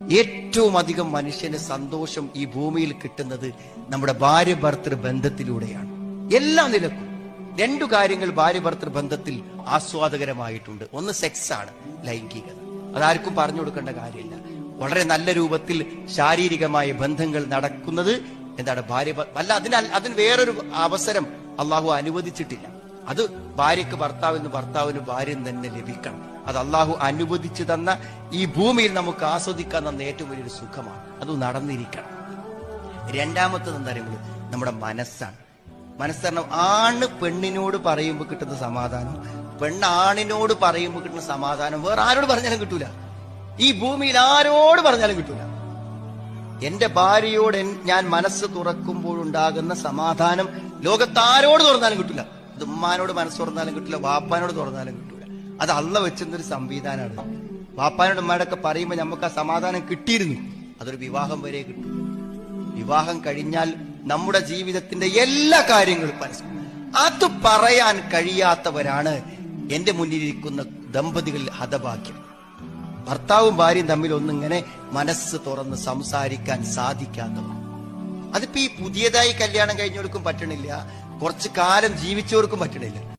ഏറ്റവും അധികം മനുഷ്യന് സന്തോഷം ഈ ഭൂമിയിൽ കിട്ടുന്നത് നമ്മുടെ ഭാര്യ ഭർത്തൃ ബന്ധത്തിലൂടെയാണ്. എല്ലാ നിലക്കും രണ്ടു കാര്യങ്ങൾ ഭാര്യ ഭർത്തൃ ബന്ധത്തിൽ ആസ്വാദകരമായിട്ടുണ്ട്. ഒന്ന് സെക്സ് ആണ്, ലൈംഗികത. അതാർക്കും പറഞ്ഞു കൊടുക്കേണ്ട കാര്യമില്ല. വളരെ നല്ല രൂപത്തിൽ ശാരീരികമായ ബന്ധങ്ങൾ നടക്കുന്നത് എന്താണ് ഭാര്യ അല്ല, അതിന് വേറൊരു അവസരം അള്ളാഹു അനുവദിച്ചിട്ടില്ല. അത് ഭാര്യക്ക് ഭർത്താവിന്, ഭർത്താവിന് ഭാര്യയും തന്നെ ലഭിക്കണം. അത് അള്ളാഹു അനുവദിച്ചു തന്ന ഈ ഭൂമിയിൽ നമുക്ക് ആസ്വദിക്കാൻ തന്ന ഏറ്റവും വലിയൊരു സുഖമാണ്. അത് നടന്നിരിക്കണം. രണ്ടാമത്തത് എന്താ പറയുമ്പോൾ നമ്മുടെ മനസ്സാണ്. മനസ്സറിഞ്ഞ ആണ് പെണ്ണിനോട് പറയുമ്പോൾ കിട്ടുന്ന സമാധാനം, പെണ്ണ് ആണിനോട് പറയുമ്പോൾ കിട്ടുന്ന സമാധാനം വേറെ ആരോട് പറഞ്ഞാലും കിട്ടൂല. ഈ ഭൂമിയിൽ ആരോട് പറഞ്ഞാലും കിട്ടൂല. എന്റെ ഭാര്യയോട് ഞാൻ മനസ്സ് തുറക്കുമ്പോഴുണ്ടാകുന്ന സമാധാനം ലോകത്ത് ആരോട് തുറന്നാലും കിട്ടില്ല. അത് ഉമ്മാനോട് മനസ്സ് തുറന്നാലും കിട്ടില്ല, വാപ്പാനോട് തുറന്നാലും കിട്ടൂല. അത് അള്ള വെച്ചൊരു സംവിധാനമാണ്. വാപ്പാനോട് ഉമ്മാനോടൊക്കെ പറയുമ്പോൾ നമുക്ക് ആ സമാധാനം കിട്ടിയിരുന്നു. അതൊരു വിവാഹം വരെ കിട്ടും. വിവാഹം കഴിഞ്ഞാൽ നമ്മുടെ ജീവിതത്തിന്റെ എല്ലാ കാര്യങ്ങളും പരസ്പരം അത് പറയാൻ കഴിയാത്തവരാണ് എന്റെ മുന്നിലിരിക്കുന്ന ദമ്പതികളിൽ ഹതഭാഗ്യം. ഭർത്താവും ഭാര്യയും തമ്മിൽ ഒന്നിങ്ങനെ മനസ്സ് തുറന്ന് സംസാരിക്കാൻ സാധിക്കാത്തവർ. അതിപ്പോ ഈ പുതിയതായി കല്യാണം കഴിഞ്ഞവർക്കും പറ്റണില്ല, കുറച്ചു കാലം ജീവിച്ചവർക്കും പറ്റണില്ല.